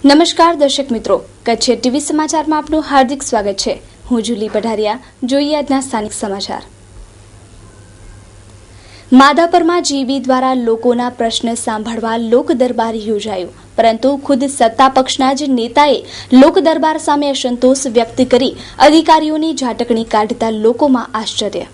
નમસ્કાર દર્શક મિત્રો, કચ્છ ટીવી સમાચારમાં આપનું હાર્દિક સ્વાગત છે। હું જુલી પઢારિયા। જોઈએ આજના સ્થાનિક સમાચાર। માધાપરમાં જીબી દ્વારા લોકોના પ્રશ્ન સાંભળવા લોક દરબાર યોજાયો, પરંતુ ખુદ સત્તા પક્ષના જ નેતાએ લોક દરબાર સામે અસંતોષ વ્યક્ત કરી અધિકારીઓની ઝાટકણી કાઢતા લોકોમાં આશ્ચર્ય।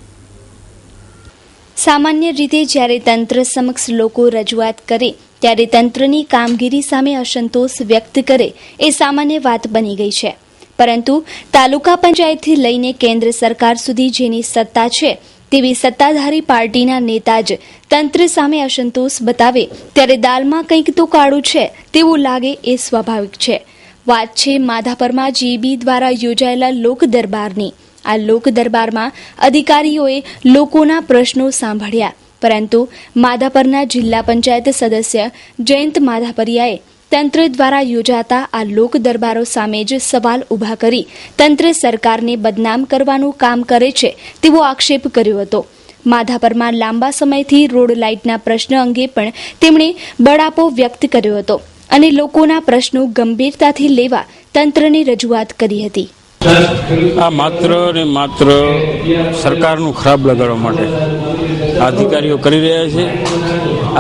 સામાન્ય રીતે જ્યારે તંત્ર સમક્ષ લોકો રજૂઆત કરે ત્યારે તંત્રની કામગીરી સામે અસંતોષ વ્યક્ત કરે એ સામાન્ય વાત બની ગઈ છે, પરંતુ તાલુકા પંચાયતથી લઈને કેન્દ્ર સરકાર સુધી જેની સત્તા છે તેવી સત્તાધારી પાર્ટીના નેતા જ તંત્ર સામે અસંતોષ બતાવે ત્યારે દાલમાં કંઈક તો કાળું છે તેવું લાગે એ સ્વાભાવિક છે। વાત છે માધાપરમાં જીબી દ્વારા યોજાયેલા લોક દરબારની। આ લોક દરબારમાં અધિકારીઓએ લોકોના પ્રશ્નો સાંભળ્યા, પરંતુ માધાપરના જિલ્લા પંચાયત સદસ્ય જયંત માધાપરિયાએ તંત્ર દ્વારા યોજાતા આ લોક દરબારો સામે જ સવાલ ઉભા કરી તંત્ર સરકારને બદનામ કરવાનું કામ કરે છે તેવો આક્ષેપ કર્યો હતો। માધાપરમાં લાંબા સમયથી રોડ લાઇટના પ્રશ્ન અંગે પણ તેમણે બળાપો વ્યક્ત કર્યો હતો અને લોકોના પ્રશ્નો ગંભીરતાથી લેવા તંત્રને રજૂઆત કરી હતી। આ માત્ર ને માત્ર સરકારનું ખરાબ લગાડવા માટે અધિકારીઓ કરી રહ્યા છે।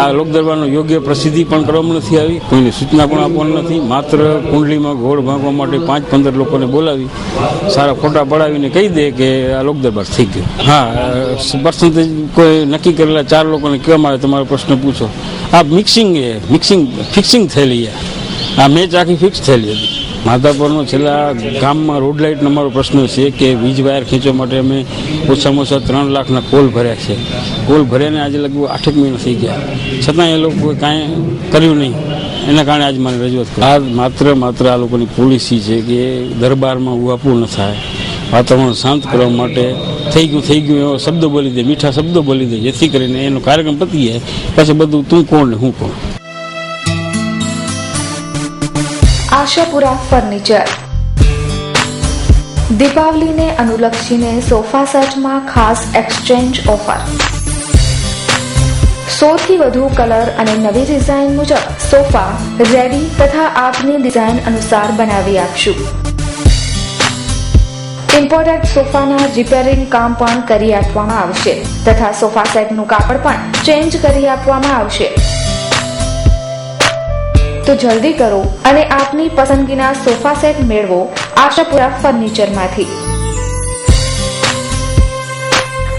આ લોકદરબારનો યોગ્ય પ્રસિદ્ધિ પણ કરવામાં નથી આવી, કોઈને સૂચના પણ આપવાની નથી। માત્ર કુંડલીમાં ઘોડ ભાંગવા માટે 5-15 લોકોને બોલાવી સારા ફોટા પડાવીને કહી દે કે આ લોકદરબાર થઈ ગયો। હા, પર્સન્ટેજ કોઈ નક્કી કરેલા 4 લોકોને કહેવામાં આવે તમારો પ્રશ્ન પૂછો। આ ફિક્સિંગ થયેલી આ મેચ આખી ફિક્સ થયેલી હતી। માધાપરનો છેલ્લા ગામમાં રોડ લાઇટનો અમારો પ્રશ્ન છે કે વીજ વાયર ખેંચવા માટે અમે ઓછામાં ઓછા 3 લાખના પોલ ભર્યા છે। પોલ ભર્યાને આજે લગભગ 8 મહિના થઈ ગયા, છતાં એ લોકોએ કાંઈ કર્યું નહીં। એના કારણે આજે મારી રજૂઆત કરી। આ માત્ર આ લોકોની પોલિસી છે કે દરબારમાં ઉહાપું ન થાય, વાતાવરણ શાંત કરવા માટે થઈ ગયું એવો શબ્દો બોલી દે, મીઠા શબ્દો બોલી દે, જેથી કરીને એનો કાર્યક્રમ પતી જાય પછી બધું તું કોણ ને હું કોણ। આશાપુરા ફર્નિચર દીપાવલીને અનુલક્ષીને સોફા સેટમાં ખાસ એક્સચેન્જ ઓફર। 100થી વધુ કલર અને નવી ડિઝાઇન મુજબ સોફા રેડી તથા આપની ડિઝાઇન અનુસાર બનાવી આપશું। ઇમ્પોર્ટેડ સોફાના રિપેરિંગ કામ પણ કરી આપવામાં આવશે તથા સોફા સેટનું કાપડ પણ ચેન્જ કરી આપવામાં આવશે। તો જલ્દી કરો અને આપની પસંદગીના સોફા સેટ મેળવો આશાપુરા ફર્નિચરમાંથી।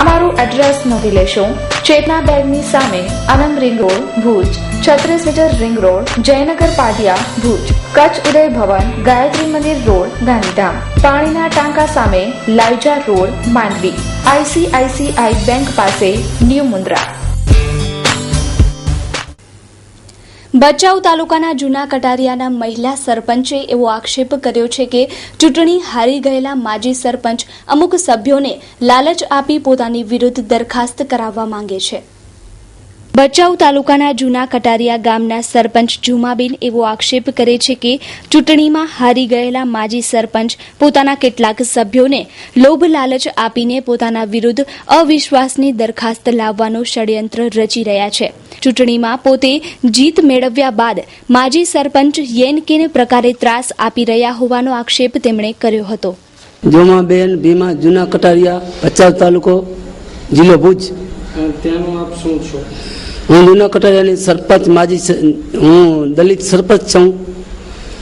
અમારું એડ્રેસ નોંધી લેશો। ચેતના બેગની સામે, Anand ring road, Bhuj, 36 metre ring road, Jaynagar પાટિયા, ભુજ, કચ્છ ઉદય ભવન, ગાયત્રી મંદિર રોડ, ગાંધીધામ, પાણીના ટાંકા સામે, Laija road, Mandvi, ICICI bank પાસે, ન્યૂ મુન્દ્રા। ભચાઉ તાલુકાના જૂના કટારિયાના મહિલા સરપંચે એવો આક્ષેપ કર્યો છે કે ચૂંટણી હારી ગયેલા માજી સરપંચ અમુક સભ્યોને લાલચ આપી પોતાની વિરુદ્ધ દરખાસ્ત કરાવવા માંગે છે। ભચાઉ તાલુકાના જૂના કટારિયા ગામના સરપંચ જુમાબેન એવો આક્ષેપ કરે છે કે ચૂંટણીમાં હારી ગયેલા માજી સરપંચ પોતાના કેટલાક સભ્યોને લોભ લાલચ આપીને પોતાના વિરુદ્ધ અવિશ્વાસની દરખાસ્ત લાવવાનું ષડયંત્ર રચી રહ્યા છે। ચૂંટણીમાં પોતે જીત મેળવ્યા બાદ માજી સરપંચ યેન કેન પ્રકારે ત્રાસ આપી રહ્યા હોવાનો આક્ષેપ તેમણે કર્યો હતો। જોમાબેન ભીમા, જૂના કટારિયા, ભચાઉ તાલુકો, જિલ્લો ભુજ। ત્યાંનું આપ શું છો? હું જૂના કટારિયાની સરપંચ, માજી હું દલિત સરપંચ છું।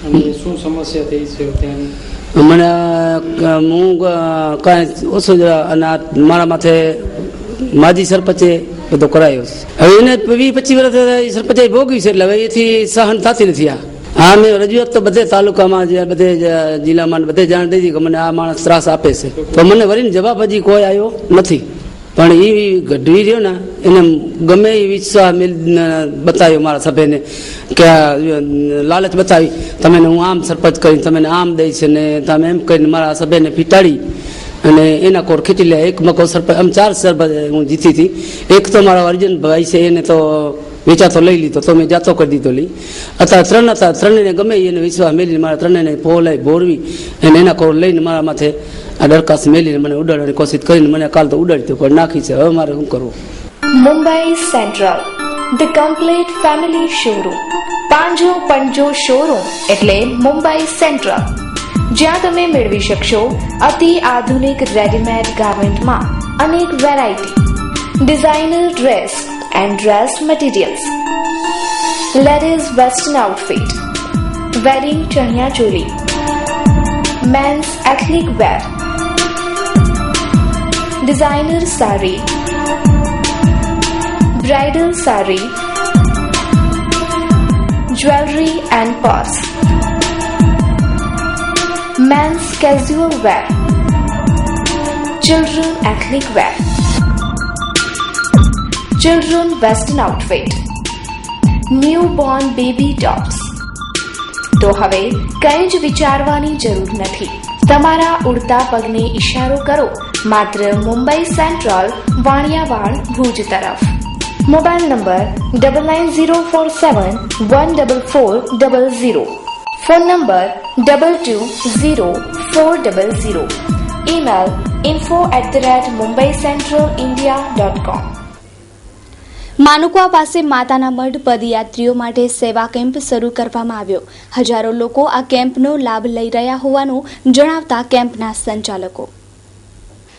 અને શું સમસ્યા થઈ છે ત્યાંની? મને હું કાંઈ ઓછું જ અને મારા માથે માજી સરપંચે બધો કરાયો છે। હવે એને 20-25 વર્ષ સરપંચે ભોગવ્યું છે, એટલે હવે એથી સહન થતી નથી। હા, મેં રજૂઆત તો બધે તાલુકામાં, બધે જિલ્લામાં બધે જાણ દીધી કે મને આ માણસ ત્રાસ આપે છે, તો મને વળીને જવાબ હજી કોઈ આવ્યો નથી। પણ એ ગઢવી રહ્યો ને એને ગમે એ વિશ્વાસ બતાવ્યો મારા સભ્યને કે લાલચ બતાવી, તમે હું આમ સરપંચ કરીને તમે આમ દઈશ ને તમે એમ કરીને મારા સભ્યને ફીટાડી અને એના કોર ખેંચી લે। એક મકો સરપંચ, આમ 4 સરપંચ હું જીતી હતી। એક તો મારા અર્જુન ભાઈ છે, એને તો વેચાતો લઈ લીધો, તો મેં જાતો કરી દીધો લઈ। અત્યારે 3 હતા, 3ને ગમે એને વિશ્વાસ મેળવીને મારા 3ને ફોલાઈ બોરવી અને એના કોર લઈને મારા માથે આ દરખાસ્ત મેળવીને મને ઉડાડવાની કોશિશ કરીને મને કાલ તો ઉડાડી પણ નાખી છે। હવે મારે શું કરવું? Mumbai central, the complete family showroom, પાંજો પંજો શોરૂમ એટલે મુંબઈ સેન્ટ્રલ, જ્યાં તમે મેળવી શકશો અતિ આધુનિક રેડીમેડ ગાર્મેન્ટમાં અનેક variety, designer dress and dress materials, ladies western outfit, wedding chaniya choli, men's ethnic wear, designer sari, bridal sari, jewellery and purse, men's casual wear, children ethnic wear, children western outfit, newborn baby tops. तो हवे कई ज विचारवानी जरूर नहीं, તમારા ઉડતા પગને ઇશારો કરો માત્ર મુંબઈ સેન્ટ્રલ વાણિયાવાડ ભુજ તરફ. Mobile number 9904714400, phone number 220400, email info@mumbaicentralindia.com. માનુકવા પાસે માતાના મઢ પદયાત્રીઓ માટે સેવા કેમ્પ શરૂ કરવામાં આવ્યો. હજારો લોકો આ કેમ્પનો લાભ લઈ રહ્યા હોવાનું જણાવતા કેમ્પના સંચાલકો.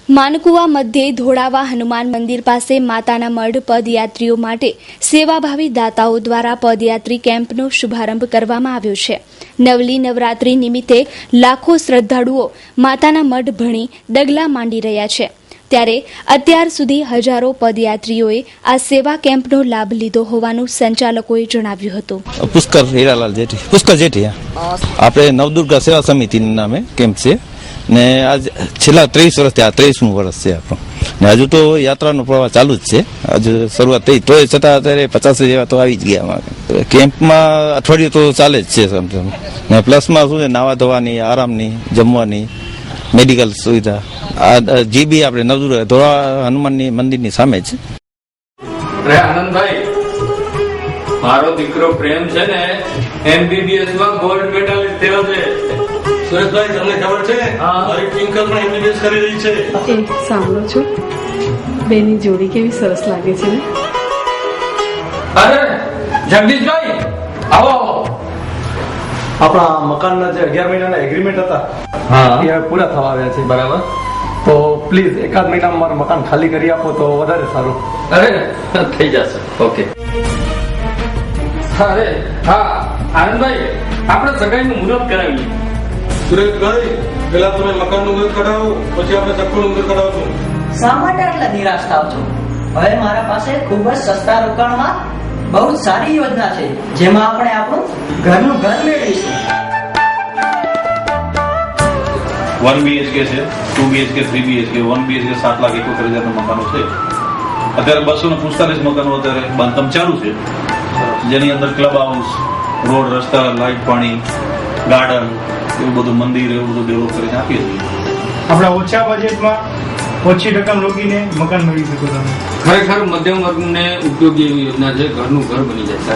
માનકુવા મધ્યે ધોળાવા હનુમાન મંદિર પાસે માતાના મઢ પદયાત્રીઓ માટે સેવાભાવી દાતાઓ દ્વારા પદયાત્રી કેમ્પનો શુભારંભ કરવામાં આવ્યો છે. નવલી નવરાત્રી નિમિત્તે લાખો શ્રદ્ધાળુઓ માતાના મઢ ભણી ડગલા માંડી રહ્યા છે. ત્યારે અત્યાર સુધી હજારો પદયાત્રીઓએ આ સેવા કેમ્પનો લાભ લીધો હોવાનું સંચાલકોએ જણાવ્યું હતું. પુષ્કર હીરાલાલ જેઠી આપણે નવદુર્ગા સેવા સમિતિના નામે કેમ્પ છે ને આજ છેલ્લા 30 વર્ષથી આ 30મું વર્ષ છે આપણું ને હજુ તો યાત્રાનો પ્રવાહ ચાલુ જ છે. હજુ શરૂઆત થઈ તોય છતાં અત્યારે 50 જેવા તો આવી જ ગયા. કેમ્પમાં અઠવાડિયું તો ચાલે જ છે સમથિંગ ને પ્લસમાં શું છે નાવા ધોવાની, આરામની, જમવાની, મેડિકલ સુવિધા. આ જીબી આપણે નવદુર્ગા ધોળા હનુમાનની મંદિરની સામે છે. અરે આનંદભાઈ, મારો દીકરો પ્રેમ છે ને MBBS માં ગોલ્ડ મેડલિસ્ટ થયો છે. સુરેશભાઈ, તમને ખબર છે મારી ટ્વિંકલ પણ MBBS કરી રહી છે. એ સાંભળો છો, બેની જોડી કેવી સરસ લાગે છે ને. અરે જગદીશભાઈ, આવો. આપણા મકાનના જે 11 મહિનાના એગ્રીમેન્ટ હતા એ હવે પૂરા થવા આવ્યા છે. બરાબર. તો પ્લીઝ એકાદ મહિનામાં મારું મકાન ખાલી કરી આપો તો વધારે સારું. અરે થઈ જશે. ઓકે. અરે હા આનંદભાઈ, આપણે સગાઈનું મુહૂર્ત કરાવીએ. સુરેશભાઈ, પેલા તમે મકાનનું મુહૂર્ત કઢાવો, પછી આપણે ચક્કુનું મુહૂર્ત કઢાવશું. શા માટે આટલા નિરાશ થાવ છો? હવે મારા પાસે ખૂબ જ સસ્તા રોકાણમાં બહુ જ સારી યોજના છે, જેમાં આપણે આપણું ઘરનું ઘર મેળવીશું. 1 BHK છે, 2 BHK, 3 BHK, 1 BHK 7,71,000 મકાનો છે. અત્યારે 245 મકાનો અત્યારે બાંધકામ ચાલુ છે, જેની અંદર ક્લબ હાઉસ, રોડ, રસ્તા, લાઇટ, પાણી, ગાર્ડન, એવું બધું મંદિર, એવું બધું ડેવલપ કરીને આપીએ છીએ. આપણા ઓછા બજેટમાં ઓછી રકમ રોકીને મકાન મેળવી શકો તમે. ખરેખર મધ્યમ વર્ગને ઉપયોગી એવી યોજના છે. ઘરનું ઘર બની જાય.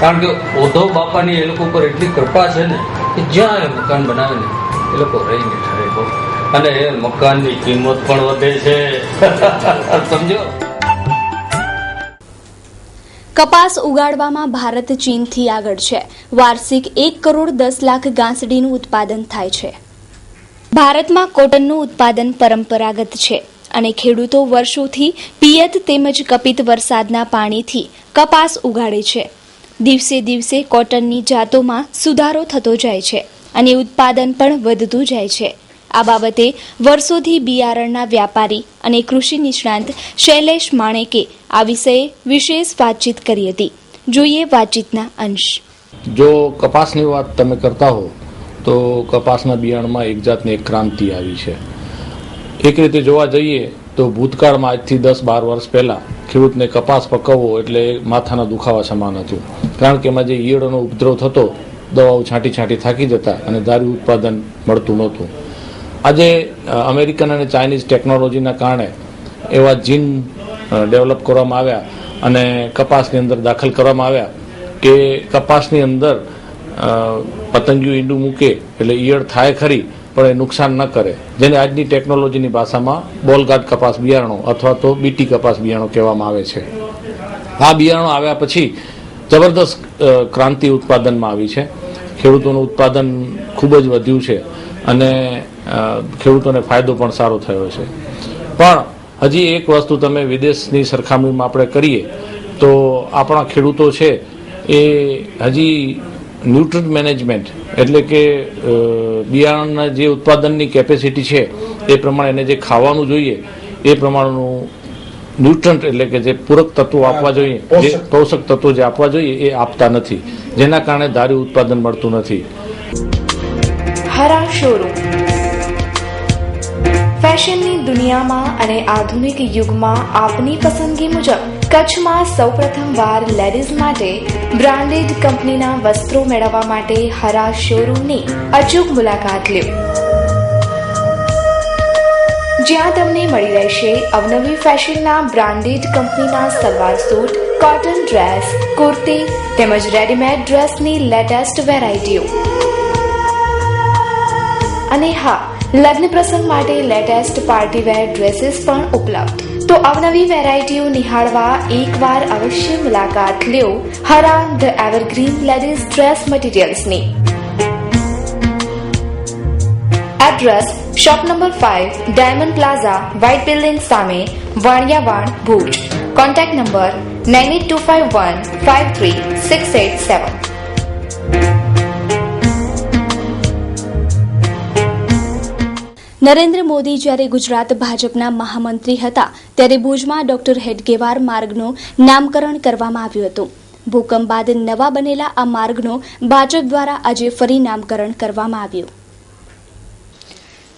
કારણ કે ઉદ્ધવ બાપાની એ લોકો પર એટલી કૃપા છે ને કે જ્યાં એ મકાન બનાવે ને એ લોકો રહીને ઠરે બહુ, અને એ મકાનની કિંમત પણ વધે છે. સમજો. કપાસ ઉગાડવામાં ભારત ચીનથી આગળ છે. વાર્ષિક 1 કરોડ 10 લાખ ગાંસડીનું ઉત્પાદન થાય છે. ભારતમાં કોટનનું ઉત્પાદન પરંપરાગત છે અને ખેડૂતો વર્ષોથી પિયત તેમજ કપિત વરસાદના પાણીથી કપાસ ઉગાડે છે. દિવસે દિવસે કોટનની જાતોમાં સુધારો થતો જાય છે અને ઉત્પાદન પણ વધતું જાય છે. આ બાબતે વર્ષોથી બિયારણના વ્યાપારી અને કૃષિ નિષ્ણાંત શૈલેષ માણેકે આ વિષયે વિશેષ વાતચીત કરી હતી. જોઈએ વાતચીતના અંશ. જો કપાસની વાત તમે કરતા હો તો કપાસના બિયારણમાં એક જાતની એક ક્રાંતિ આવી છે. એક રીતે જોવા જઈએ તો ભૂતકાળમાં આજથી 10-12 વર્ષ પહેલા ખેડૂતને કપાસ પકવવો એટલે માથાના દુખાવા સમાન હતું, કારણ કે એમાં જે ઈયળોનો ઉપદ્રવ થતો, દવાઓ છાંટી થાકી જતા અને ધાર્યું ઉત્પાદન મળતું નહોતું. આજે અમેરિકન અને ચાઇનીઝ ટેકનોલોજીના કારણે એવા જીન ડેવલપ કરવામાં આવ્યા અને કપાસની અંદર દાખલ કરવામાં આવ્યા કે કપાસની અંદર પતંગિયું ઈંડું મૂકે એટલે ઈયળ થાય ખરી પણ એ નુકસાન ન કરે, જેને આજની ટેકનોલોજીની ભાષામાં બોલગાર્ડ કપાસ બિયારણો અથવા તો બીટી કપાસ બિયારણો કહેવામાં આવે છે. આ બિયારણો આવ્યા પછી જબરદસ્ત ક્રાંતિ ઉત્પાદનમાં આવી છે. ખેડૂતોનું ઉત્પાદન ખૂબ જ વધ્યું છે અને ખેડૂતોને ફાયદો પણ સારો થયો છે. પણ હજી એક વસ્તુ તમે વિદેશની સરખામણીમાં આપણે કરીએ તો આપણા ખેડૂતો છે એ હજી ન્યુટ્રન્ટ મેનેજમેન્ટ એટલે કે બિયારણના જે ઉત્પાદનની કેપેસિટી છે એ પ્રમાણે એને જે ખાવાનું જોઈએ એ પ્રમાણેનું ન્યુટ્રન્ટ એટલે કે જે પૂરક તત્વો આપવા જોઈએ, જે પોષક તત્વો જે આપવા જોઈએ એ આપતા નથી, જેના કારણે ધાર્યું ઉત્પાદન મળતું નથી. હરા શોરૂમ ફેશનની દુનિયામાં અને આધુનિક યુગમાં આપની પસંદગી મુજબ કચ્છમાં સૌપ્રથમવાર લેડીઝ માટે બ્રાન્ડેડ કંપનીના વસ્ત્રો મેળવવા માટે હરા શોરૂમની અચૂક મુલાકાત લ્યો, જ્યાં તમને મળી રહેશે અવનવી ફેશનના બ્રાન્ડેડ કંપનીના salwar suit, cotton dress, kurti તેમજ રેડીમેડ ડ્રેસની લેટેસ્ટ વેરાયટીઓ. અને હા, લગ્ન પ્રસંગ માટે લેટેસ્ટ પાર્ટીવેર ડ્રેસીસ પણ ઉપલબ્ધ. તો અવનવી વેરાયટીઓ નિહાળવા એકવાર અવશ્ય મુલાકાત લ્યો Hara the evergreen ladies dress મટીરિયલ્સની. Address shop number 5, diamond plaza, white building સામે, વાણિયાવાડ, ભુજ. Contact number 9825153687. નરેન્દ્ર મોદી જ્યારે ગુજરાત ભાજપના મહામંત્રી હતા ત્યારે ભુજમાં ડોક્ટર હેડગેવાર માર્ગનું નામકરણ કરવામાં આવ્યું હતું. ભૂકંપ બાદ નવા બનેલા આ માર્ગનું ભાજપ દ્વારા આજે ફરી નામકરણ કરવામાં આવ્યું.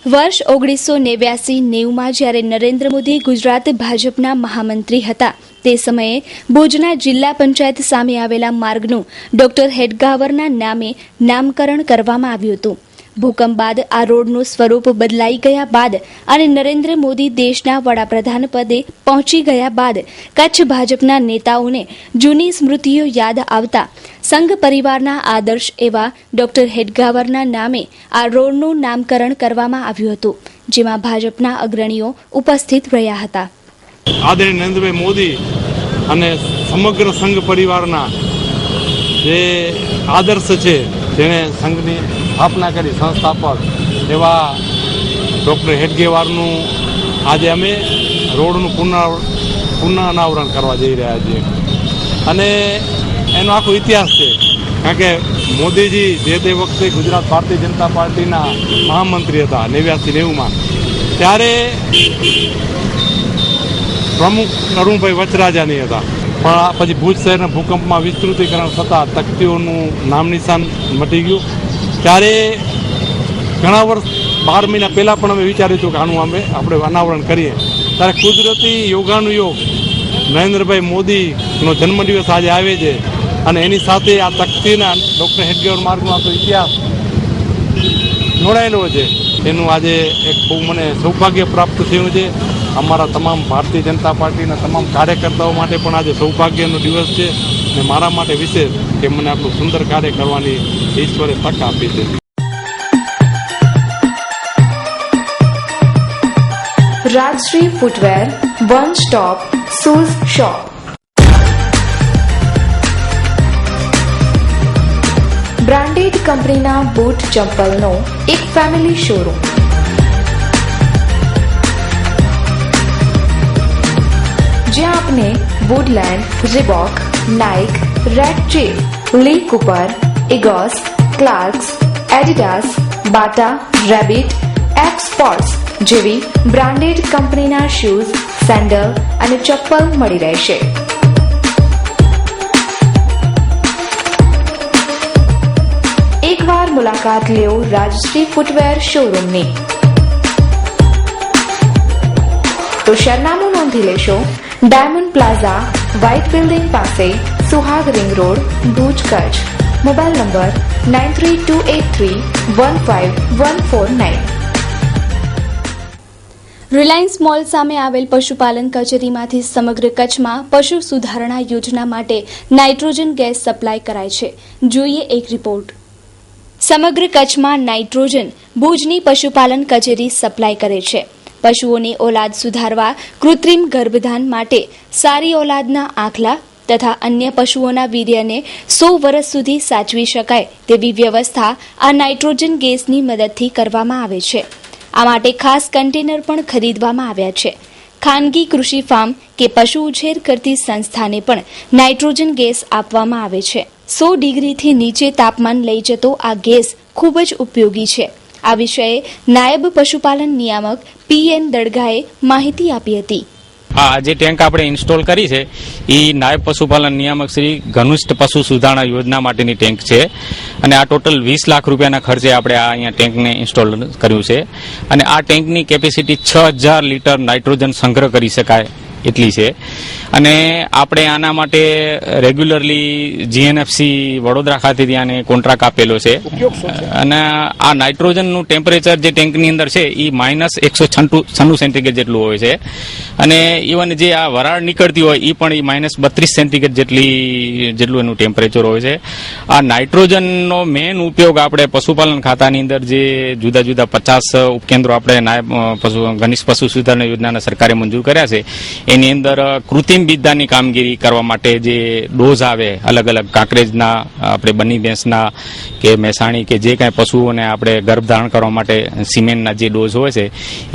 વર્ષ 1989-90માં જ્યારે નરેન્દ્ર મોદી ગુજરાત ભાજપના મહામંત્રી હતા તે સમયે ભુજના જિલ્લા પંચાયત સામે આવેલા માર્ગનું ડોક્ટર હેડગેવારના નામે નામકરણ કરવામાં આવ્યું હતું. ભૂકંપ બાદ આ રોડનું સ્વરૂપ બદલાઈ ગયા બાદ અને નરેન્દ્ર મોદી દેશના વડાપ્રધાન પદે પહોંચી ગયા બાદ કચ્છ ભાજપના નેતાઓને જૂની સ્મૃતિઓ યાદ આવતા સંઘ પરિવારના આદર્શ એવા ડોક્ટર હેડગેવારના નામે આ રોડનું નામકરણ કરવામાં આવ્યું હતું, જેમાં ભાજપના અગ્રણીઓ ઉપસ્થિત રહ્યા હતા. આદરણીય નરેન્દ્રભાઈ મોદી અને સમગ્ર સંઘ પરિવારના જે આદર્શ છે, જેણે સંઘની સ્થાપના કરી, સંસ્થાપક એવા ડૉક્ટર હેડગેવારનું આજે અમે રોડનું પુનઃ અનાવરણ કરવા જઈ રહ્યા છીએ. અને એનો આખો ઇતિહાસ છે, કારણ કે મોદીજી જે તે વખતે ગુજરાત ભારતીય જનતા પાર્ટીના મહામંત્રી હતા 89-90માં, ત્યારે પ્રમુખ અરુણભાઈ વચરાજાની હતા. પણ પછી ભુજ શહેરના ભૂકંપમાં વિસ્તૃતીકરણ થતાં તકતીઓનું નામ નિશાન મટી ગયું. ત્યારે ઘણા વર્ષ 12 મહિના પહેલાં પણ અમે વિચાર્યું હતું કે આનું આપણે અનાવરણ કરીએ. ત્યારે કુદરતી યોગાનુયોગ નરેન્દ્રભાઈ મોદીનો જન્મદિવસ આજે આવે છે અને એની સાથે આ તકતીના ડૉક્ટર હેડગેવાર માર્ગનો આખો ઇતિહાસ જોડાયેલો છે. એનું આજે એક બહુ મને સૌભાગ્ય પ્રાપ્ત થયું છે. અમારા તમામ ભારતીય જનતા પાર્ટીના તમામ કાર્યકર્તાઓ માટે પણ આજે સૌભાગ્યનો દિવસ છે અને મારા માટે વિશેષ કે મને આટલું સુંદર કાર્ય કરવાની ઈશ્વરે તક આપી છે. Rajshri footwear, one stop shoes shop. Branded કંપનીના બૂટ ચંપલનો એક ફેમિલી શોરૂમ. જ્યાં આપને Woodland, Reebok, Nike, Red Chief, Lee Cooper, ઇગોસ, Clarks, Adidas, Bata, Rabbit, F sports જેવી બ્રાન્ડેડ કંપનીના શૂઝ, સેન્ડલ અને ચપ્પલ મળી રહેશે. એકવાર મુલાકાત લ્યો રાજશ્રી ફૂટવેર શોરૂમની. તો સરનામું નોંધી લેશો. ડાયમંડ પ્લાઝા, વ્હાઇટ બિલ્ડિંગ પાસે, Suhag ring road, Bhuj, Kutch. Mobile number 9328315149. Reliance mall સામે આવેલ પશુપાલન કચેરીમાંથી સમગ્ર કચ્છમાં પશુ સુધારણા યોજના માટે નાઇટ્રોજન ગેસ સપ્લાય કરાય છે. જોઈએ એક રિપોર્ટ. સમગ્ર કચ્છમાં નાઇટ્રોજન ભુજની પશુપાલન કચેરી સપ્લાય કરે છે. પશુઓની ઓલાદ સુધારવા, કૃત્રિમ ગર્ભધાન માટે સારી ઓલાદના આંખલા, તથા અન્ય પશુઓના વીર્યને 100 વર્ષ સુધી સાચવી શકાય તેવી વ્યવસ્થા આ નાઇટ્રોજન ગેસની મદદથી કરવામાં આવે છે. આ માટે ખાસ કન્ટેનર પણ ખરીદવામાં આવ્યા છે. ખાનગી કૃષિ ફાર્મ કે પશુ ઉછેર કરતી સંસ્થાને પણ નાઇટ્રોજન ગેસ આપવામાં આવે છે. 100 ડિગ્રીથી નીચે તાપમાન લઈ જતો આ ગેસ ખૂબ જ ઉપયોગી છે. આ વિષયે નાયબ પશુપાલન નિયામક PN દડગાએ માહિતી આપી હતી. આ જે ટેન્ક આપણે ઇન્સ્ટોલ કરી છે એ નાયબ પશુપાલન નિયામક શ્રી ઘનિષ્ઠ પશુ સુધારણા યોજના માટેની ટેન્ક છે અને આ ટોટલ 20 લાખ રૂપિયાના ખર્ચે આપણે આ અહીંયા ટેન્કને ઇન્સ્ટોલ કર્યું છે અને આ ટેન્કની કેપેસિટી 6000 લીટર નાઇટ્રોજન સંગ્રહ કરી શકાય એટલી છે અને આપણે આના માટે રેગ્યુલરલી GNFC વડોદરા ખાતેથી આને કોન્ટ્રાક્ટ આપેલો છે અને આ નાઇટ્રોજનનું ટેમ્પરેચર જે ટેન્કની અંદર છે એ -196 સેન્ટીગ્રેડ જેટલું હોય છે અને ઇવન જે આ વરાળ નીકળતી હોય એ પણ એ -32 સેન્ટીગ્રેડ જેટલું એનું ટેમ્પરેચર હોય છે. આ નાઇટ્રોજનનો મેઇન ઉપયોગ આપણે પશુપાલન ખાતાની અંદર જે જુદા જુદા 50 ઉપકેન્દ્રો આપણે નાયબ ઘનિષ્ઠ પશુ સુધારણા યોજનાના સરકારે મંજૂર કર્યા છે એની અંદર કૃત્રિમ બીજદારની કામગીરી કરવા માટે જે ડોઝ આવે અલગ અલગ કાંકરેજના આપણે બની ભેંસના કે મહેસાણી કે જે કાંઈ પશુઓને આપણે ગર્ભધારણ કરવા માટે સિમેન્ટના જે ડોઝ હોય છે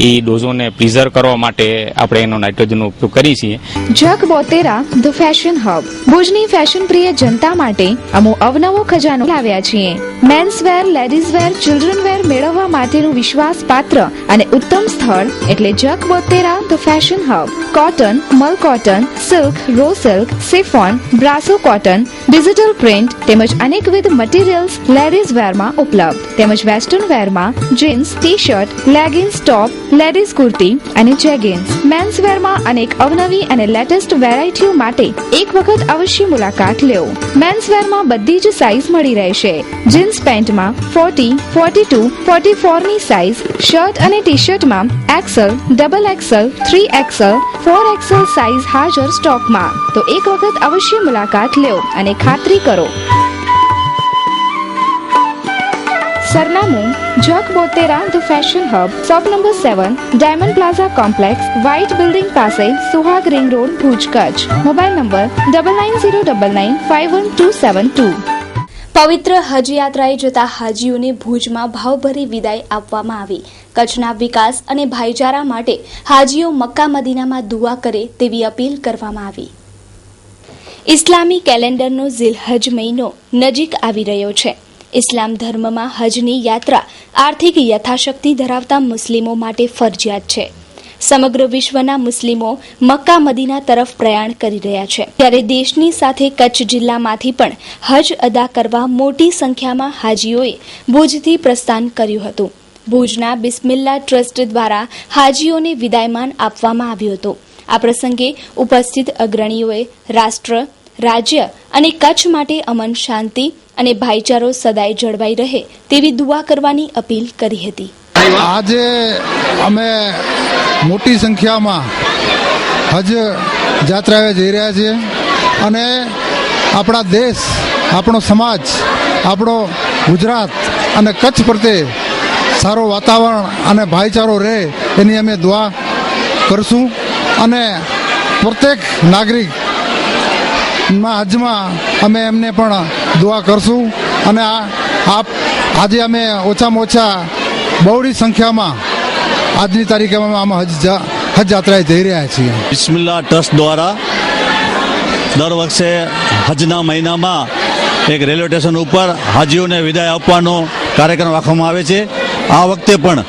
એ ડોઝોને પ્રિઝર્વ કરવા માટે આપણે એનો નાઇટ્રોજનનો ઉપયોગ કરીએ છીએ. જગ બોતેરા ધ ફેશન હબ ભુજની ફેશન પ્રિય જનતા માટે અમો અવનવો ખજાનો લાવ્યા છીએ. Men's wear, ladies wear, children wear મેળવવા માટેનું વિશ્વાસપાત્ર અને ઉત્તમ સ્થળ એટલે Jag બોતેરા the fashion hub. Cotton, mul cotton, silk, raw silk, chiffon, brasso cotton, digital print તેમજ અનેકવિધ મટીરીયલ્સ લેડીઝ વેરમાં ઉપલબ્ધ તેમજ વેસ્ટર્ન વેરમાં jeans, t-shirt, leggings, top, ladies kurti અને જેગિન્સ. મેન્સ વેરમાં અનેક અવનવી અને લેટેસ્ટ વેરાયટીઓ માટે એક વખત અવશ્ય મુલાકાત લેવો. મેન્સ વેરમાં બધી જ સાઇઝ મળી રહેશે. જીન્સ પેન્ટમાં 40, 42, 44 ની સાઇઝ, શર્ટ અને ટી-શર્ટમાં XL, XXL, 3XL, 4XL size હાજર સ્ટોકમાં. તો એક વખત અવશ્ય મુલાકાત લ્યો અને ખાતરી કરો. સરનામું જગ બોતેરા the fashion hub, shop number 7, diamond plaza complex, white building પાસે, Suhag ring road, Bhuj, Kutch. Mobile number 9909951272. પવિત્ર હજ યાત્રાએ જતા હાજીઓને ભુજમાં ભાવભરી વિદાય આપવામાં આવી. કચ્છના વિકાસ અને ભાઈચારા માટે હાજીઓ મક્કા મદીનામાં દુઆ કરે તેવી અપીલ કરવામાં આવી. ઇસ્લામી કેલેન્ડરનો ઝિલહજ મહિનો નજીક આવી રહ્યો છે. ઇસ્લામ ધર્મમાં હજની યાત્રા આર્થિક યથાશક્તિ ધરાવતા મુસ્લિમો માટે ફરજિયાત છે. સમગ્ર વિશ્વના મુસ્લિમો મક્કા મદીના તરફ પ્રયાણ કરી રહ્યા છે ત્યારે દેશની સાથે કચ્છ જિલ્લામાંથી પણ હજ અદા કરવા મોટી સંખ્યામાં હાજીઓએ ભુજથી પ્રસ્થાન કર્યું હતું. ભુજના બિસ્મિલ્લા ટ્રસ્ટ દ્વારા હાજીઓને વિદાયમાન આપવામાં આવ્યું હતું. આ પ્રસંગે ઉપસ્થિત અગ્રણીઓએ રાષ્ટ્ર, રાજ્ય અને કચ્છ માટે અમન, શાંતિ અને ભાઈચારો સદાય જળવાઈ રહે તેવી દુઆ કરવાની અપીલ કરી હતી. આજે અમે મોટી સંખ્યામાં હજ યાત્રાએ જઈ રહ્યા છીએ અને આપણા દેશ, આપણો સમાજ, આપણો ગુજરાત અને કચ્છ પ્રત્યે સારો વાતાવરણ અને ભાઈચારો રહે એની અમે દુઆ કરશું અને પ્રત્યેક નાગરિક હજમાં અમે એમને પણ દુઆ કરશું અને આજે અમે ઓછામાં ઓછા બહોળી સંખ્યામાં આજની તારીખે અમે હજ યાત્રાએ જઈ રહ્યા છીએ. બિસ્મિલ્લા ટ્રસ્ટ દ્વારા દર વર્ષે હજના મહિનામાં એક રેલવે સ્ટેશન ઉપર હાજીઓને વિદાય આપવાનો કાર્યક્રમ રાખવામાં આવે છે. આ વખતે પણ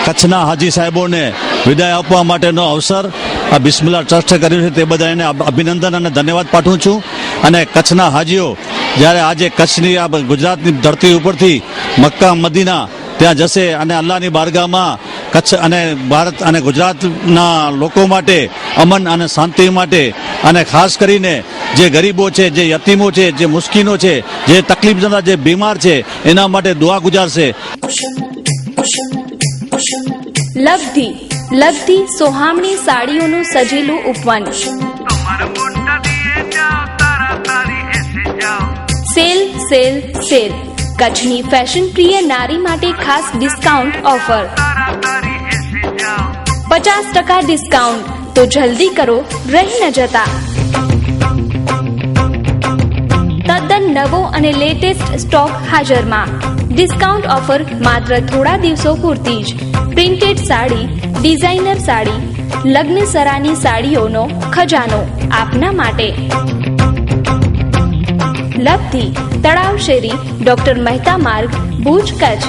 કચ્છના હાજી સાહેબોને વિદાય આપવા માટેનો અવસર આ બિસ્મિલ્લા ટ્રસ્ટે કર્યું છે તે બધા એને અભિનંદન અને ધન્યવાદ પાઠવું છું. અને કચ્છના હાજીઓ જ્યારે આજે કચ્છની આ ગુજરાતની ધરતી ઉપરથી મક્કા મદીના ત્યાં જશે અને અલ્લાહની બારગાહમાં કચ્છ અને ભારત અને ગુજરાતના લોકો માટે અમન અને શાંતિ માટે અને ખાસ કરીને જે ગરીબો છે, જે યતીમો છે, જે મુસ્કીનો છે, જે તકલીફજનક, જે બીમાર છે એના માટે દુઆ ગુજારશે. લગતી સોહામણી સાડીઓનું સજેલું ઉપવન, સેલ સેલ સેલ. કચ્છની ફેશન પ્રિય નારી માટે ખાસ ડિસ્કાઉન્ટ ઓફર, 50% ડિસ્કાઉન્ટ. તો જલ્દી કરો, રહી ન જતા. નવો અને લેટેસ્ટ સ્ટોક હાજરમાં. ડિસ્કાઉન્ટ ઓફર માત્ર થોડા દિવસો પૂરતી જ. પ્રિન્ટેડ સાડી, ડિઝાઇનર સાડી, લગ્ન સરાની સાડીઓનો ખજાનો આપના માટે. લબ્ધી, તળાવ શેરી, doctor Mehta Marg, Bhuj, Kutch.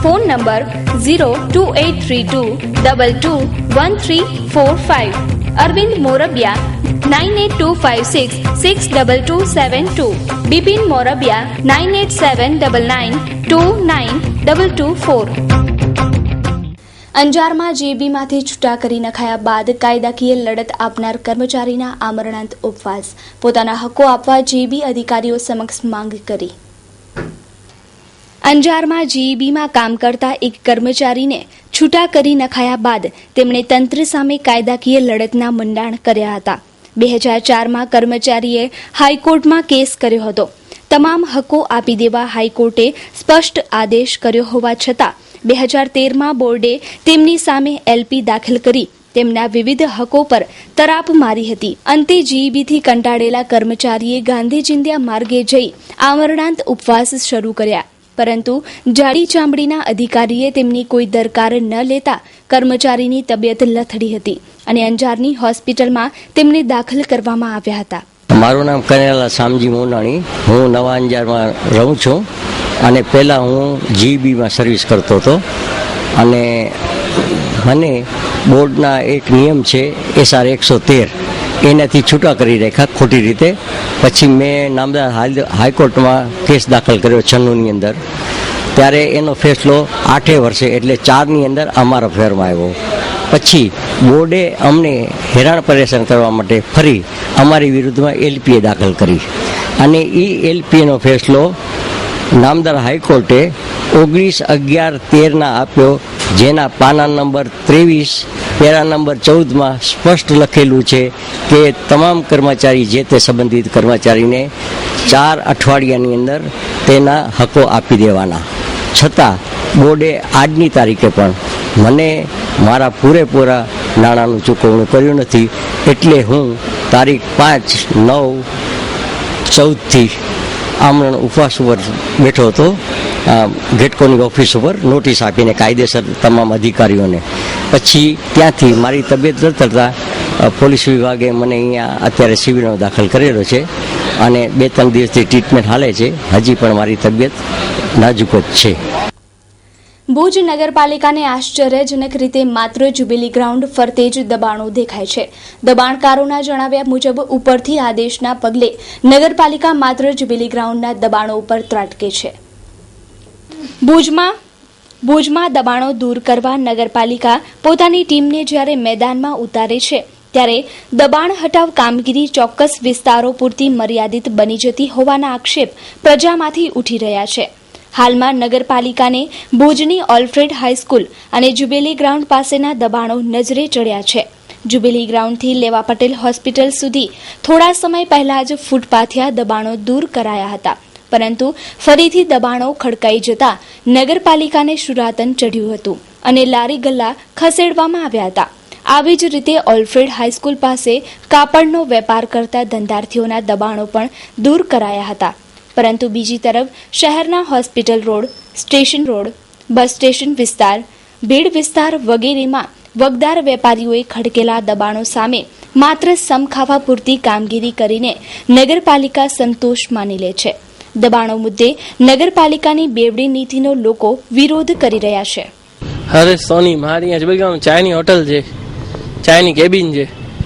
Phone number 02832221345. Arvind Morbiya 9825662272. Bipin Morbiya 987999292224. અંજારમાં જેબીમાંથી છૂટા કરી નખાયા બાદ કાયદાકીય લડત આપનાર કર્મચારીના આમરણાંત ઉપવાસ. પોતાના હકો આપવા જેબી અધિકારીઓ સમક્ષ માંગ કરી. અંજારમાં જીઈબીમાં કામ કરતા એક કર્મચારીને છૂટા કરી નખાયા બાદ તેમણે તંત્ર સામે કાયદાકીય લડતના મંડાણ કર્યા હતા. 2004માં કર્મચારીએ હાઈકોર્ટમાં કેસ કર્યો હતો. તમામ હકો આપી દેવા હાઈકોર્ટે સ્પષ્ટ આદેશ કર્યો હોવા છતાં 2013માં બોર્ડે તેમની સામે એલપી દાખલ કરી તેમના વિવિધ હકો પર તરાપ મારી હતી. અંતે જીઈબીથી કંટાળેલા કર્મચારીએ ગાંધી ચિંધ્યા માર્ગે જઈ આમરણાંત ઉપવાસ શરૂ કર્યા. પરંતુ જાડી ચામડીના અધિકારીએ તેમની કોઈ દરકાર ન લેતા કર્મચારીની તબિયત લથડી હતી અને અંજારની હોસ્પિટલમાં તેમને દાખલ કરવામાં આવ્યા હતા. મારું નામ કનેલા શામજી મોનાણી. હું નવા અંજારમાં રહું છું અને પહેલાં હું જીબીમાં સર્વિસ કરતો હતો અને મને બોર્ડના એક નિયમ છે SR 113 એનાથી છૂટા કરી રાખ્યા ખોટી રીતે. પછી મેં નામદાર હાઈકોર્ટમાં કેસ દાખલ કર્યો 96ની અંદર. ત્યારે એનો ફેસલો 8 વર્ષે એટલે 4ની અંદર અમારા ફેરમાં આવ્યો. પછી બોર્ડે અમને હેરાન પરેશાન કરવા માટે ફરી અમારી વિરુદ્ધમાં એલપીએ દાખલ કરી અને એ એલપીએનો ફેસલો નામદાર હાઈકોર્ટે 19/11/13 આપ્યો, જેના પાના નંબર 23 પેરા નંબર 14માં સ્પષ્ટ લખેલું છે કે તમામ કર્મચારી જે તે સંબંધિત કર્મચારીને 4 અઠવાડિયાની અંદર તેના હકો આપી દેવાના. છતાં બોર્ડે આજની તારીખે પણ મને મારા પૂરેપૂરા નાણાંનું ચૂકવણું કર્યું નથી. એટલે હું તારીખ 5/9/14થી આમરણ ઉપવાસ ઉપર બેઠો હતો ગેટકોની ઓફિસ ઉપર નોટિસ આપીને કાયદેસર તમામ અધિકારીઓને. પછી ત્યાંથી મારી તબિયત લથડતા પોલીસ વિભાગે મને અહીંયા અત્યારે સિવિલમાં દાખલ કરેલો છે અને 2-3 દિવસથી ટ્રીટમેન્ટ હાલે છે. હજી પણ મારી તબિયત નાજુક જ છે. ભુજ નગરપાલિકાને આશ્ચર્યજનક રીતે માત્ર જ્યુબિલી ગ્રાઉન્ડ ફરતે જ દબાણો દેખાય છે. દબાણકારોના જણાવ્યા મુજબ ઉપરથી આદેશના પગલે નગરપાલિકા માત્ર જ્યુબિલી ગ્રાઉન્ડના દબાણો ઉપર ત્રાટકે છે. ભુજમાં દબાણો દૂર કરવા નગરપાલિકા પોતાની ટીમને જ્યારે મેદાનમાં ઉતારે છે ત્યારે દબાણ હટાવ કામગીરી ચોક્કસ વિસ્તારો પૂરતી મર્યાદિત બની જતી હોવાના આક્ષેપ પ્રજામાંથી ઉઠી રહ્યા છે. હાલમાં નગરપાલિકાને ભુજની ઓલ્ફ્રેડ હાઈસ્કૂલ અને જ્યુબિલી ગ્રાઉન્ડ પાસેના દબાણો નજરે ચડ્યા છે. જ્યુબિલી ગ્રાઉન્ડથી લેવા પટેલ હોસ્પિટલ સુધી થોડા સમય પહેલા જ ફૂટપાથિયા દબાણો દૂર કરાયા હતા, પરંતુ ફરીથી દબાણો ખડકાઈ જતા નગરપાલિકાને શુરાતન ચઢ્યું હતું અને લારી ગલ્લા ખસેડવામાં આવ્યા હતા. આવી જ રીતે ઓલ્ફ્રેડ હાઈસ્કૂલ પાસે કાપડનો વેપાર કરતા ધંધાર્થીઓના દબાણો પણ દૂર કરાયા હતા. પરંતુ બીજી તરફ શહેરના hospital road, station road, bus station વિસ્તાર, ભીડ વિસ્તાર વગેરેમાં વગદાર વેપારીઓએ ખડકેલા દબાણો સામે માત્ર સમખાવા પૂરતી કામગીરી કરીને નગરપાલિકા સંતોષ માની લે છે. દબાણો મુદ્દે નગરપાલિકાની બેવડી નીતિનો લોકો વિરોધ કરી રહ્યા છે. હરેશ સોની, મારી અહીંયા ચાયની હોટલ છે, ચાયની કેબિન છે.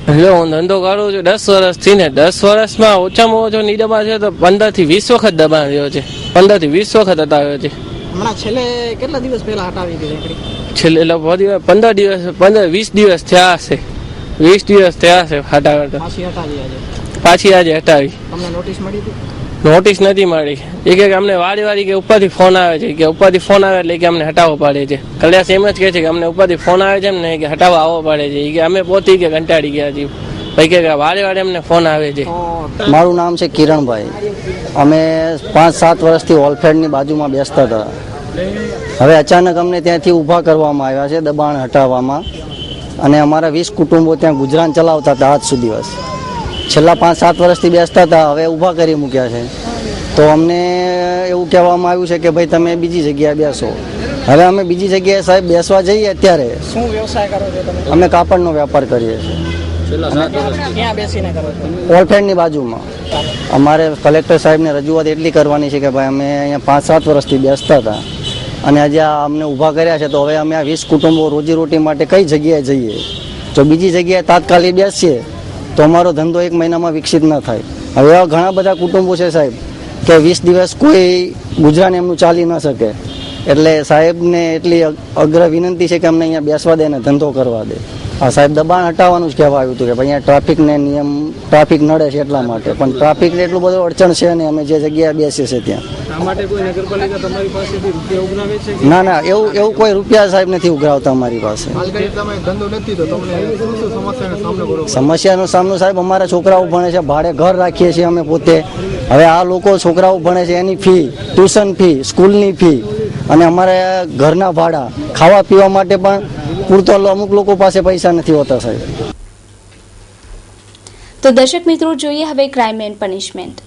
હું ધંધો કરું છું 10 વર્ષથી ને 10 વર્ષમાં ઓછામાં ઓછો નિદબા છે તો 15 થી 20 વખત દબાણ રહ્યો છે. 15 થી 20 વખત હટાવ્યો છે. હમણાં છેલ્લે કેટલા દિવસ પહેલા હટાવી દીધી? છેલ્લે 15 દિવસ 20 દિવસ થયા હશે. 20 દિવસ થયા હશે હટાવ્યા. પાછી આજે હટાવી. તમને નોટિસ મળી હતી? નોટિસ નથી મળી. એક અમને વારી કે ઉપરથી ફોન આવે છે કે ઉપરથી ફોન આવે એટલે કે અમને હટાવવો પડે છે. કલ્યાસ એમ જ કહે છે કે અમને ઉપરથી ફોન આવે છે ને કે હટાવવા આવવો પડે છે. કે અમે પોતે કે કંટાળી ગયા છીએ. ભાઈ કે વારે અમને ફોન આવે છે. મારું નામ છે કિરણભાઈ. અમે 5-7 વર્ષથી ઓલ્ફેડની બાજુમાં બેસતા હતા. હવે અચાનક અમને ત્યાંથી ઊભા કરવામાં આવ્યા છે દબાણ હટાવવામાં, અને અમારા 20 કુટુંબો ત્યાં ગુજરાન ચલાવતા હતા આજ સુધી. છેલ્લા 5-7 વર્ષથી બેસતા હતા, હવે ઊભા કરી મૂક્યા છે. તો અમને એવું કહેવામાં આવ્યું છે કે ભાઈ તમે બીજી જગ્યાએ બેસો. હવે અમે બીજી જગ્યાએ સાહેબ બેસવા જઈએ અત્યારે. શું વ્યવસાય કરો છો તમે? અમે કાપડનો વેપાર કરીએ છીએ. ક્યાં બેસીને કરો છો? ઓલફેડની બાજુમાં. અમારે કલેક્ટર સાહેબને રજૂઆત એટલી કરવાની છે કે ભાઈ અમે અહીંયા 5-7 વર્ષથી બેસતા હતા અને આજે અમને ઊભા કર્યા છે, તો હવે અમે આ 20 કુટુંબો રોજીરોટી માટે કઈ જગ્યાએ જઈએ? જો બીજી જગ્યાએ તાત્કાલિક બેસીએ તો અમારો ધંધો 1 મહિનામાં વિકસિત ન થાય. હવે એવા ઘણા બધા કુટુંબો છે સાહેબ કે 20 દિવસ કોઈ ગુજરાન એમનું ચાલી ન શકે. એટલે સાહેબને એટલી અગ્ર વિનંતી છે કે અમને અહીંયા બેસવા દે ને ધંધો કરવા દે. હા સાહેબ, દબાણ હટાવવાનું જ કહેવા આવ્યું હતું કે ભાઈ અહીંયા ટ્રાફિકને નિયમ ટ્રાફિક નડે છે એટલા માટે, પણ ટ્રાફિકને એટલું બધું અડચણ છે ને અમે જે જગ્યાએ બેસીએ છીએ ત્યાં. આ માટે કોઈ નગરપાલિકા તમારી પાસેથી રૂપિયા ઉઘરાવે છે? ના ના, એવું કોઈ રૂપિયા સાહેબ નથી ઉઘરાવતા અમારી પાસે. સમસ્યાનો સામનો સાહેબ અમારા છોકરાઓ ભણે છે, ભાડે ઘર રાખીએ છીએ અમે પોતે. હવે આ લોકો છોકરાઓ ભણે છે એની ફી, ટ્યુશન ફી, સ્કૂલની ફી અને અમારે ઘરના ભાડા, ખાવા પીવા માટે પણ પૂરતો અમુક લોકો પાસે પૈસા નથી હોતા સાહેબ. તો દર્શક મિત્રો, જોઈએ હવે ક્રાઇમ એન્ડ પનિશમેન્ટ.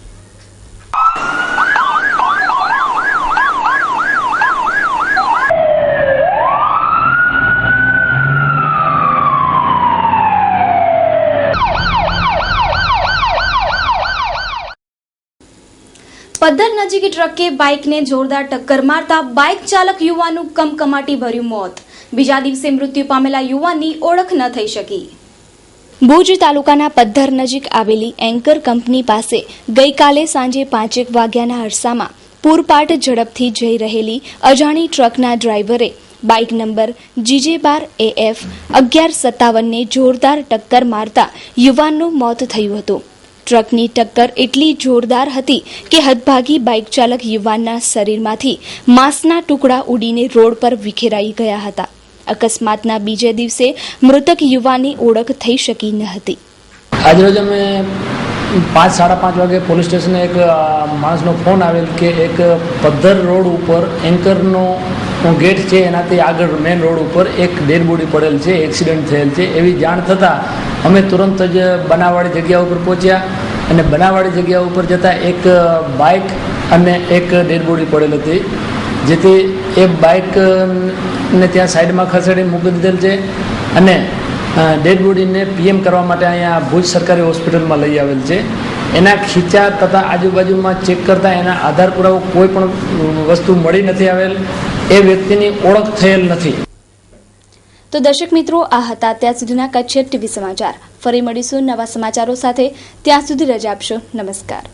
પદ્ધર નજીક ટ્રકે બાઇકને જોરદાર ટક્કર મારતા બાઇક ચાલક યુવાનનું કમકમાટી ભર્યું મોત. બીજા દિવસે મૃત્યુ પામેલા યુવાનની ઓળખ ન થઈ શકી. ભુજ તાલુકાના પદ્ધર નજીક આવેલી એન્કર કંપની પાસે ગઈકાલે સાંજે 5 વાગ્યાના અરસામાં પૂરપાટ ઝડપથી જઈ રહેલી અજાણી ટ્રકના ડ્રાઈવરે બાઇક નંબર GJ12AF 1157ને જોરદાર ટક્કર મારતા યુવાનનું મોત થયું હતું. ટ્રકની ટક્કર એટલી જોરદાર હતી કે હદભાગી બાઇક ચાલક યુવાનના શરીરમાંથી માંસના ટુકડા ઉડીને રોડ પર વિખેરાઈ ગયા હતા. અકસ્માતના બીજે દિવસે મૃતક યુવાનની ઓળખ થઈ શકી ન હતી. આજરોજ અમે 5-5:30 વાગે પોલીસ સ્ટેશને એક માણસનો ફોન આવેલ કે એક પદ્ધર રોડ ઉપર એન્કરનો ગેટ છે એનાથી આગળ મેઇન રોડ ઉપર એક ડેડ બોડી પડેલ છે, એક્સિડન્ટ થયેલ છે એવી જાણ થતાં અમે તુરંત જ બનાવવાળી જગ્યા ઉપર પહોંચ્યા અને બનાવવાળી જગ્યા ઉપર જતાં એક બાઇક અને એક ડેડ બોડી પડેલ હતી, જેથી એ બાઇકને ત્યાં સાઈડમાં ખસેડી મૂકી દીધેલ છે અને ડેડ બોડીને PM કરવા માટે અહીંયા ભુજ સરકારી હોસ્પિટલમાં લઈ આવેલ છે. એના ખીચા તથા આજુબાજુમાં ચેક કરતાં એના આધાર પુરાવો કોઈ પણ વસ્તુ મળી નથી આવેલ, એ વ્યક્તિની ઓળખ થયેલ નથી. તો દર્શક મિત્રો, આ હતા ત્યાં સુધીના કચ્છ TV સમાચાર. ફરી મળીશું નવા સમાચારો સાથે. ત્યાં સુધી રજા આપશો. નમસ્કાર.